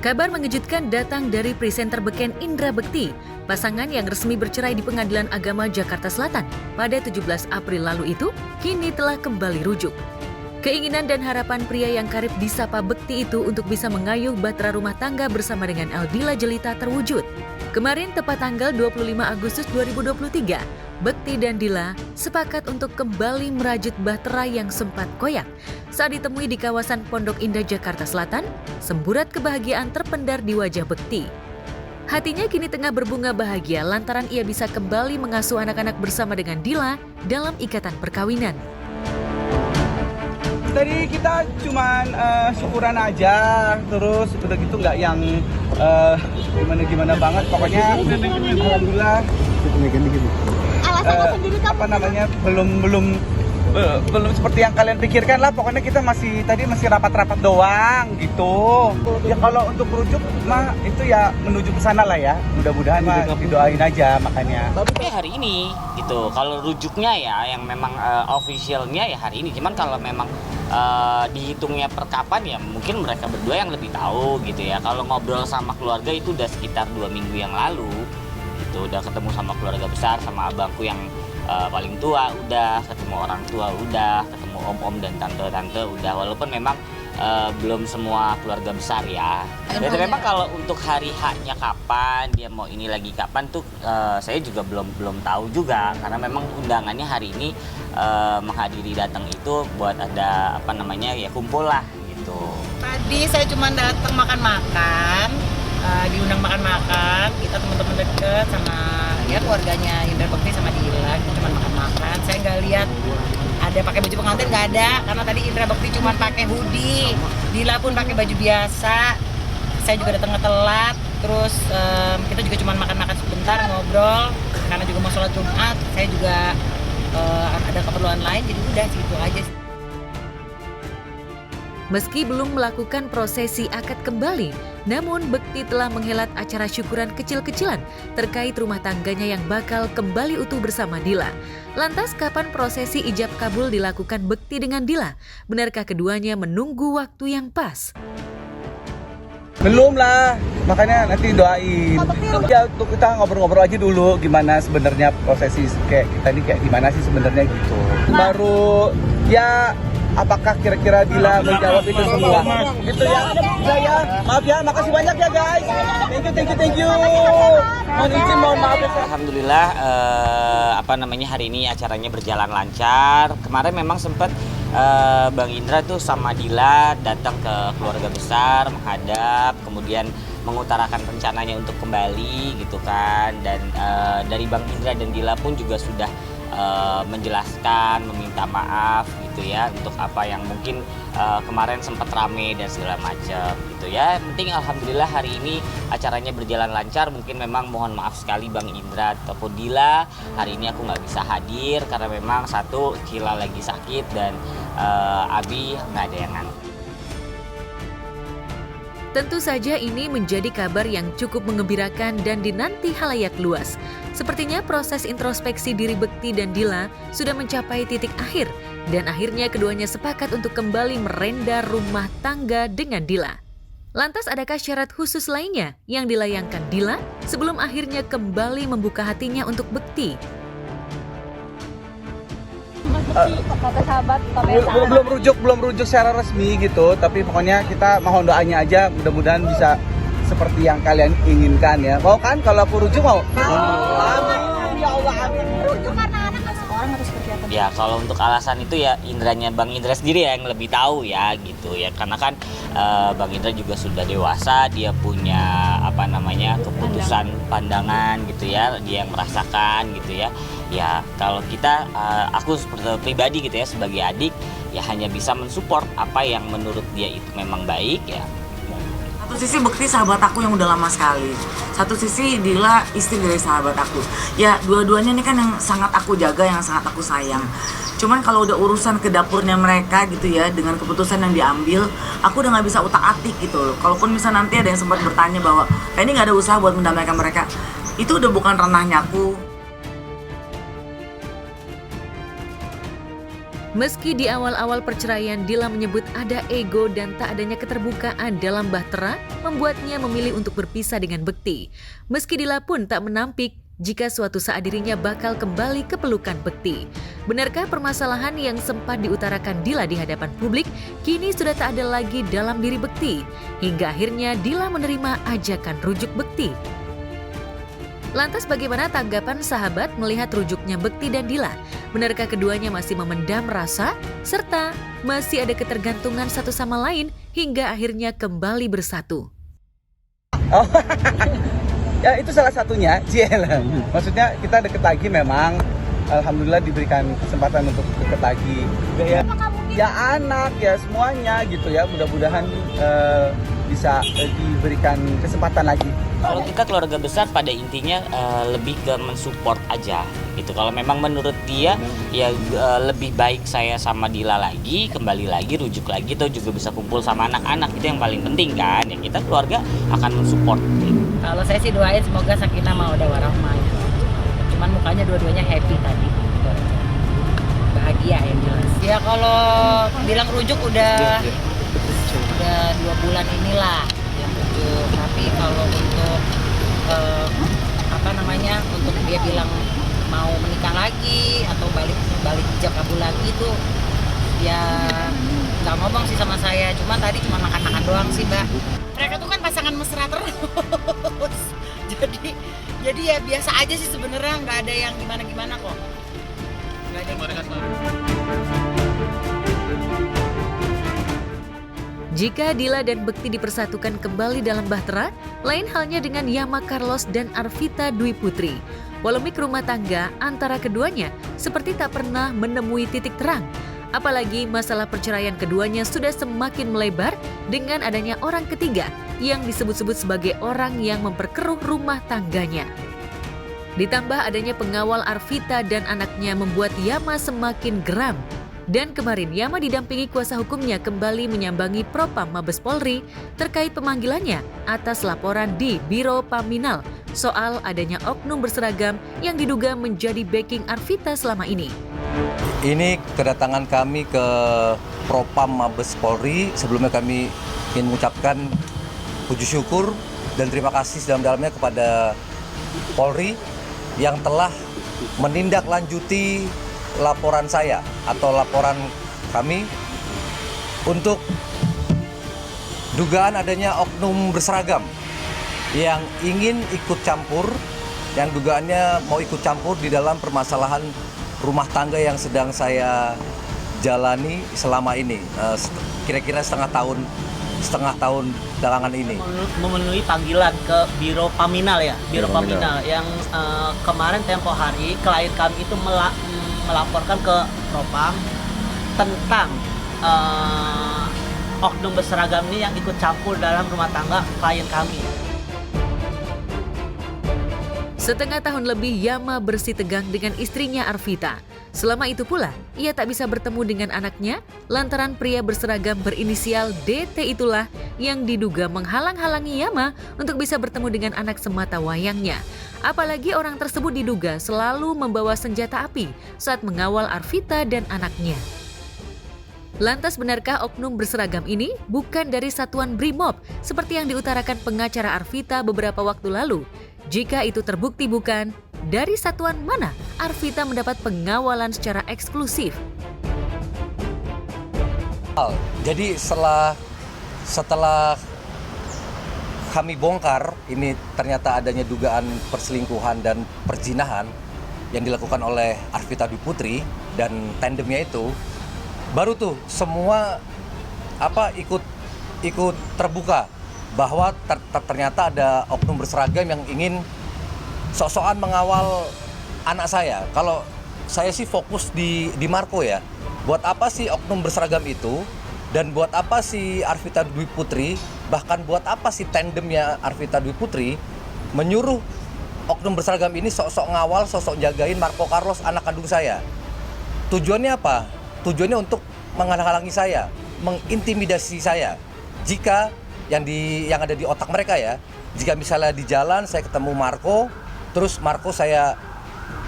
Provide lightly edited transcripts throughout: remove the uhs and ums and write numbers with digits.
Kabar mengejutkan datang dari presenter beken Indra Bekti, pasangan yang resmi bercerai di Pengadilan Agama Jakarta Selatan pada 17 April lalu itu kini telah kembali rujuk. Keinginan dan harapan pria yang karib disapa Bekti itu untuk bisa mengayuh bahtera rumah tangga bersama dengan Aldila Jelita terwujud. Kemarin tepat tanggal 25 Agustus 2023, Bekti dan Dila sepakat untuk kembali merajut bahtera yang sempat koyak. Saat ditemui di kawasan Pondok Indah, Jakarta Selatan, semburat kebahagiaan terpendar di wajah Bekti. Hatinya kini tengah berbunga bahagia lantaran ia bisa kembali mengasuh anak-anak bersama dengan Dila dalam ikatan perkawinan. Tadi kita cuman syukuran aja, terus udah gitu nggak yang gimana banget. Pokoknya alhamdulillah. Apa namanya belum seperti yang kalian pikirkan lah. Pokoknya kita masih rapat-rapat doang gitu. Ya kalau untuk rujuk mah itu ya menuju ke sana lah ya. Mudah-mudahan mah didoain aja makanya. Tapi hari ini gitu. Kalau rujuknya ya yang memang officialnya ya hari ini. Cuman kalau memang dihitungnya per kapan ya mungkin mereka berdua yang lebih tahu gitu ya. Kalau ngobrol sama keluarga itu udah sekitar 2 minggu yang lalu gitu. Udah ketemu sama keluarga besar, sama abangku yang paling tua udah, ketemu orang tua udah, ketemu om-om dan tante-tante udah, walaupun memang belum semua keluarga besar ya. Dan memang kalau untuk hari H-nya kapan, dia mau ini lagi kapan tuh saya juga belum tahu juga, karena memang undangannya hari ini menghadiri datang itu buat ada apa namanya ya kumpul lah gitu. Tadi saya cuma datang makan-makan, diundang makan-makan, kita teman-teman deket sama ya keluarganya Indra Bekti sama Dila, kita cuma makan-makan. Saya nggak lihat ada pakai baju pengantin, nggak ada, karena tadi Indra Bekti cuma pakai hoodie, Dila pun pakai baju biasa. Saya juga datang telat, terus kita juga cuma makan-makan sebentar, ngobrol, karena juga mau sholat Jumat. Saya juga ada keperluan lain, jadi udah gitu aja. Meski belum melakukan prosesi akad kembali, namun Bekti telah menghelat acara syukuran kecil-kecilan terkait rumah tangganya yang bakal kembali utuh bersama Dila. Lantas kapan prosesi ijab kabul dilakukan Bekti dengan Dila? Benarkah keduanya menunggu waktu yang pas? Belum lah, makanya nanti doain. Ya untuk kita ngobrol-ngobrol aja dulu gimana sebenarnya prosesi kayak kita ini kayak gimana sih sebenarnya gitu. Baru ya apakah kira-kira Dila menjawab itu semua? Gitu ya. Ya, maaf ya, makasih banyak ya guys. Thank you. Mohon izin, mohon maaf ya. Alhamdulillah hari ini acaranya berjalan lancar. Kemarin memang sempat Bang Indra tuh sama Dila datang ke keluarga besar, menghadap, kemudian mengutarakan rencananya untuk kembali gitu kan. Dan dari Bang Indra dan Dila pun juga sudah menjelaskan, meminta maaf gitu ya untuk apa yang mungkin kemarin sempat rame dan segala macam gitu ya. Yang penting alhamdulillah hari ini acaranya berjalan lancar. Mungkin memang mohon maaf sekali Bang Indra ataupun Dila, hari ini aku nggak bisa hadir karena memang satu Cila lagi sakit dan Abi nggak ada yang nganter. Tentu saja ini menjadi kabar yang cukup mengembirakan dan dinanti halayak luas. Sepertinya proses introspeksi diri Bekti dan Dila sudah mencapai titik akhir dan akhirnya keduanya sepakat untuk kembali merenda rumah tangga dengan Dila. Lantas adakah syarat khusus lainnya yang dilayangkan Dila sebelum akhirnya kembali membuka hatinya untuk Bekti? Belum rujuk secara resmi gitu, tapi pokoknya kita mohon doanya aja, mudah-mudahan bisa seperti yang kalian inginkan ya. Mau kan kalau aku rujuk mau? Amin ya Allah, amin. Rujuk karena anak seorang harus seperti apa? Ya kalau untuk alasan itu ya Indranya Bang Indra sendiri yang lebih tahu ya gitu ya, karena kan Bang Indra juga sudah dewasa, dia punya keputusan pandangan gitu ya, dia yang merasakan gitu ya. Ya kalau kita aku seperti pribadi gitu ya sebagai adik ya hanya bisa mensupport apa yang menurut dia itu memang baik ya. Satu sisi Bekti sahabat aku yang udah lama sekali, satu sisi Dila istri dari sahabat aku. Ya dua-duanya ini kan yang sangat aku jaga, yang sangat aku sayang. Cuman kalau udah urusan ke dapurnya mereka gitu ya, dengan keputusan yang diambil, aku udah nggak bisa utak-atik gitu. Kalaupun misalnya nanti ada yang sempat bertanya bahwa ini nggak ada usaha buat mendamaikan mereka, itu udah bukan ranahnya aku. Meski di awal-awal perceraian Dila menyebut ada ego dan tak adanya keterbukaan dalam bahtera membuatnya memilih untuk berpisah dengan Bekti. Meski Dila pun tak menampik jika suatu saat dirinya bakal kembali ke pelukan Bekti. Benarkah permasalahan yang sempat diutarakan Dila di hadapan publik kini sudah tak ada lagi dalam diri Bekti? Hingga akhirnya Dila menerima ajakan rujuk Bekti. Lantas bagaimana tanggapan sahabat melihat rujuknya Bekti dan Dila? Benarkah keduanya masih memendam rasa? Serta masih ada ketergantungan satu sama lain hingga akhirnya kembali bersatu? Oh, ya itu salah satunya, Ciela. Maksudnya kita deket lagi memang, alhamdulillah diberikan kesempatan untuk deket lagi. Ya anak, ya semuanya gitu ya. Mudah-mudahan bisa diberikan kesempatan lagi. Kalau kita keluarga besar pada intinya lebih ke mensupport aja gitu. Kalau memang menurut dia ya lebih baik saya sama Dila lagi, kembali lagi, rujuk lagi, atau juga bisa kumpul sama anak-anak, itu yang paling penting kan. Ya kita keluarga akan mensupport gitu. Kalau saya sih doain semoga sakinah mawaddah warahmah. Cuman mukanya dua-duanya happy tadi. Bahagia yang jelas. Ya kalau bilang rujuk udah 2 bulan inilah yang rujuk. Tapi kalau untuk untuk dia bilang mau menikah lagi atau balik hijab kabul lagi itu ya nggak ngomong sih sama saya. Cuma tadi cuma makan-makan doang sih, Mbak. Mereka tuh kan pasangan mesra terus. Jadi ya biasa aja sih sebenarnya, nggak ada yang gimana-gimana kok. Nggak ada yang gimana. Jika Dila dan Bekti dipersatukan kembali dalam bahtera, lain halnya dengan Yama Carlos dan Arvita Dwi Putri. Polemik rumah tangga antara keduanya seperti tak pernah menemui titik terang. Apalagi masalah perceraian keduanya sudah semakin melebar dengan adanya orang ketiga yang disebut-sebut sebagai orang yang memperkeruh rumah tangganya. Ditambah adanya pengawal Arvita dan anaknya membuat Yama semakin geram. Dan kemarin Yama didampingi kuasa hukumnya kembali menyambangi Propam Mabes Polri terkait pemanggilannya atas laporan di Biro Paminal soal adanya oknum berseragam yang diduga menjadi backing Arvita selama ini. Ini kedatangan kami ke Propam Mabes Polri. Sebelumnya kami ingin mengucapkan puji syukur dan terima kasih sedalam-dalamnya kepada Polri yang telah menindaklanjuti laporan saya atau laporan kami untuk dugaan adanya oknum berseragam yang ingin ikut campur, yang dugaannya mau ikut campur di dalam permasalahan rumah tangga yang sedang saya jalani selama ini, kira-kira setengah tahun belakangan ini. Memenuhi panggilan ke Biro Paminal ya, Biro Paminal yang kemarin tempo hari klien kami itu melaporkan ke Propam tentang oknum berseragam ini yang ikut campur dalam rumah tangga klien kami. Setengah tahun lebih Yama bersih tegang dengan istrinya Arvita. Selama itu pula, ia tak bisa bertemu dengan anaknya lantaran pria berseragam berinisial DT itulah yang diduga menghalang-halangi Yama untuk bisa bertemu dengan anak semata wayangnya. Apalagi orang tersebut diduga selalu membawa senjata api saat mengawal Arvita dan anaknya. Lantas benarkah oknum berseragam ini bukan dari satuan Brimob seperti yang diutarakan pengacara Arvita beberapa waktu lalu? Jika itu terbukti bukan, dari satuan mana Arvita mendapat pengawalan secara eksklusif? Jadi setelah kami bongkar, ini ternyata adanya dugaan perselingkuhan dan perzinahan yang dilakukan oleh Arvita Dwi Putri dan tandemnya itu, baru tuh semua ikut terbuka bahwa ternyata ada oknum berseragam yang ingin sok-sokan mengawal anak saya. Kalau saya sih fokus di Marco ya. Buat apa sih oknum berseragam itu? Dan buat apa sih Arvita Dwi Putri? Bahkan buat apa sih tandemnya Arvita Dwi Putri menyuruh oknum berseragam ini sok-sok ngawal, sok-sok jagain Marco Carlos, anak kandung saya? Tujuannya apa? Tujuannya untuk menghalang-halangi saya, mengintimidasi saya. Jika yang ada di otak mereka ya, jika misalnya di jalan saya ketemu Marco, terus Marco saya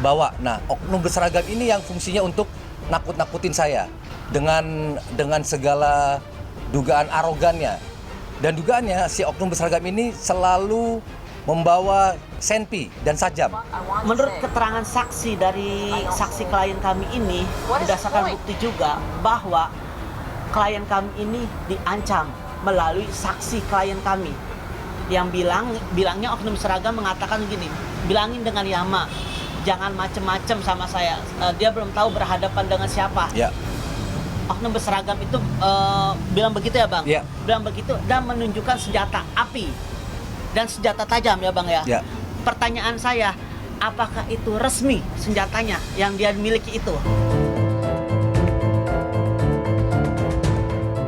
bawa. Nah, oknum berseragam ini yang fungsinya untuk nakut-nakutin saya. dengan segala dugaan arogannya. Dan dugaannya si oknum berseragam ini selalu membawa senpi dan sajam. Menurut keterangan saksi dari saksi klien kami ini, berdasarkan bukti juga bahwa klien kami ini diancam melalui saksi klien kami yang bilangnya oknum seragam mengatakan gini, bilangin dengan Yama, jangan macem-macem sama saya. Dia belum tahu berhadapan dengan siapa. Ya. Oknum berseragam itu bilang begitu ya Bang? Ya. Bilang begitu dan menunjukkan senjata api dan senjata tajam ya Bang ya? Ya. Pertanyaan saya, apakah itu resmi senjatanya yang dia miliki itu?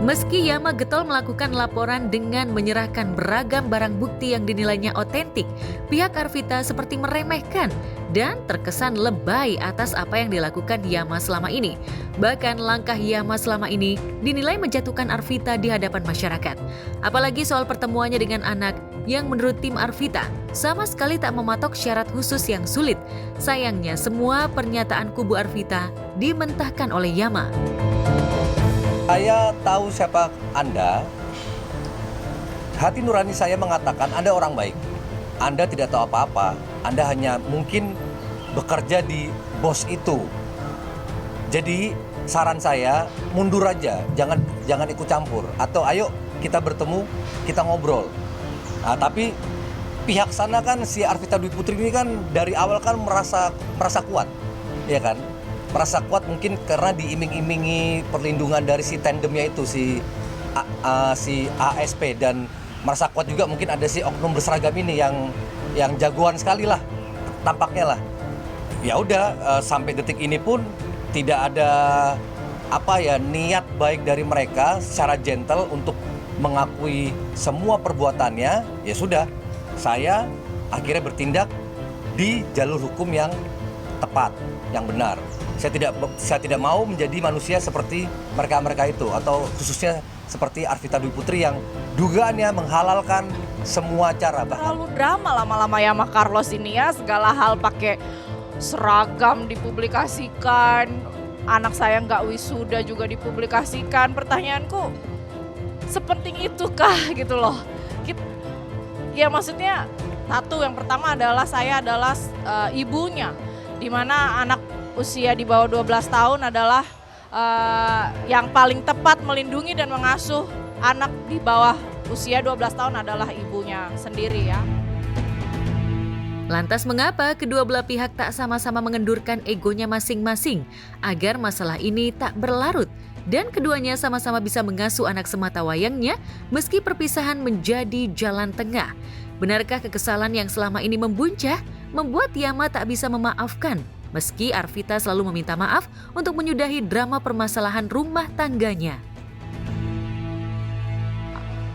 Meski Yama getol melakukan laporan dengan menyerahkan beragam barang bukti yang dinilainya otentik, pihak Arvita seperti meremehkan dan terkesan lebay atas apa yang dilakukan Yama selama ini. Bahkan langkah Yama selama ini dinilai menjatuhkan Arvita di hadapan masyarakat. Apalagi soal pertemuannya dengan anak yang menurut tim Arvita sama sekali tak mematok syarat khusus yang sulit. Sayangnya semua pernyataan kubu Arvita dimentahkan oleh Yama. Saya tahu siapa Anda. Hati nurani saya mengatakan Anda orang baik. Anda tidak tahu apa-apa. Anda hanya mungkin bekerja di bos itu. Jadi saran saya mundur aja, jangan ikut campur. Atau ayo kita bertemu, kita ngobrol. Nah, tapi pihak sana kan si Arvita Dwi Putri ini kan dari awal kan merasa kuat, ya kan? Merasa kuat mungkin karena diiming-imingi perlindungan dari si tandemnya itu si ASP, dan merasa kuat juga mungkin ada si oknum berseragam ini yang jagoan sekali lah tampaknya lah. Ya udah sampai detik ini pun tidak ada niat baik dari mereka secara gentle untuk mengakui semua perbuatannya. Ya sudah, saya akhirnya bertindak di jalur hukum yang tepat, yang benar. Saya tidak mau menjadi manusia seperti mereka itu, atau khususnya seperti Arvita Dwi Putri yang dugaannya menghalalkan semua cara. Terlalu drama lama-lama Yama Carlos ini ya, segala hal pakai seragam dipublikasikan, anak saya nggak wisuda juga dipublikasikan. Pertanyaanku, sepenting itukah gitu loh? Ya maksudnya satu, yang pertama adalah saya adalah ibunya, di mana anak usia di bawah 12 tahun adalah yang paling tepat melindungi dan mengasuh anak di bawah usia 12 tahun adalah ibunya sendiri ya. Lantas mengapa kedua belah pihak tak sama-sama mengendurkan egonya masing-masing agar masalah ini tak berlarut dan keduanya sama-sama bisa mengasuh anak sematawayangnya meski perpisahan menjadi jalan tengah? Benarkah kekesalan yang selama ini membuncah membuat Yama tak bisa memaafkan meski Arvita selalu meminta maaf untuk menyudahi drama permasalahan rumah tangganya?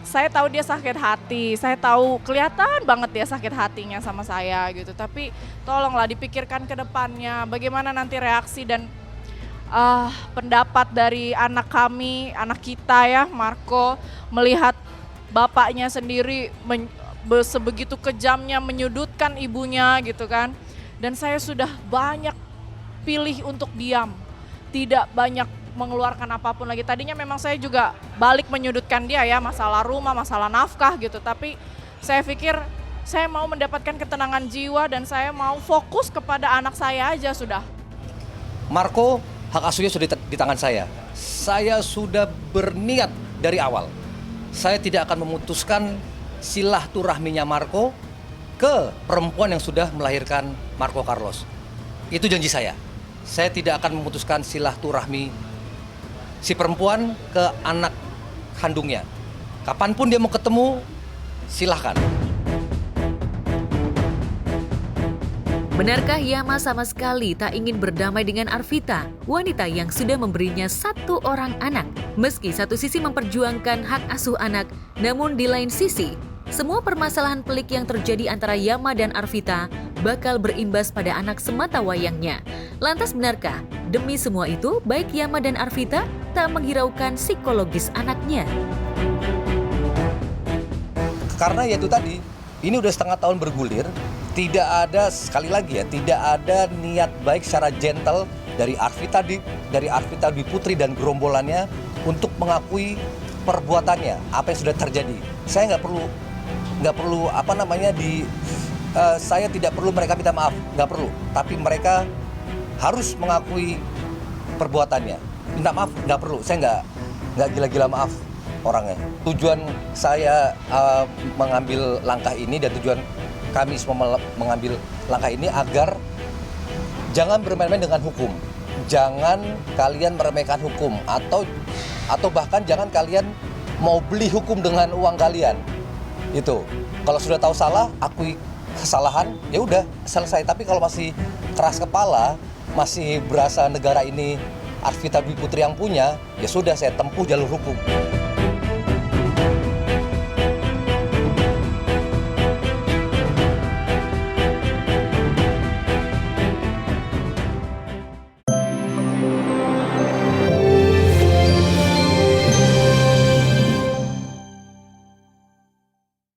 Saya tahu dia sakit hati, saya tahu kelihatan banget dia sakit hatinya sama saya gitu. Tapi tolonglah dipikirkan ke depannya bagaimana nanti reaksi dan pendapat dari anak kami, anak kita ya, Marco, melihat bapaknya sendiri sebegitu kejamnya menyudutkan ibunya gitu kan. Dan saya sudah banyak pilih untuk diam, tidak banyak mengeluarkan apapun lagi. Tadinya memang saya juga balik menyudutkan dia ya, masalah rumah, masalah nafkah gitu. Tapi saya pikir saya mau mendapatkan ketenangan jiwa dan saya mau fokus kepada anak saya aja sudah. Marco, hak asuhnya sudah di tangan saya. Saya sudah berniat dari awal. Saya tidak akan memutuskan silaturahminya Marco ke perempuan yang sudah melahirkan Marco Carlos. Itu janji saya. Saya tidak akan memutuskan silaturahmi si perempuan ke anak kandungnya. Kapanpun dia mau ketemu, silahkan. Benarkah Yama sama sekali tak ingin berdamai dengan Arvita, wanita yang sudah memberinya satu orang anak? Meski satu sisi memperjuangkan hak asuh anak, namun di lain sisi, semua permasalahan pelik yang terjadi antara Yama dan Arvita bakal berimbas pada anak sematawayangnya. Lantas benarkah demi semua itu baik Yama dan Arvita tak menghiraukan psikologis anaknya? Karena ya itu tadi, ini udah setengah tahun bergulir, tidak ada, sekali lagi ya, tidak ada niat baik secara gentle dari Arvita Dwi Putri dan gerombolannya untuk mengakui perbuatannya, apa yang sudah terjadi. Saya nggak perlu saya tidak perlu mereka minta maaf, nggak perlu. Tapi mereka harus mengakui perbuatannya. Minta maaf nggak perlu, saya nggak gila-gila maaf orangnya. Tujuan saya mengambil langkah ini dan tujuan kami semua mengambil langkah ini agar jangan bermain-main dengan hukum. Jangan kalian meremehkan hukum atau bahkan jangan kalian mau beli hukum dengan uang kalian. Itu. Kalau sudah tahu salah, akui kesalahan, ya udah selesai. Tapi kalau masih keras kepala, masih berasa negara ini Arvita Dwi Putri yang punya, ya sudah saya tempuh jalur hukum.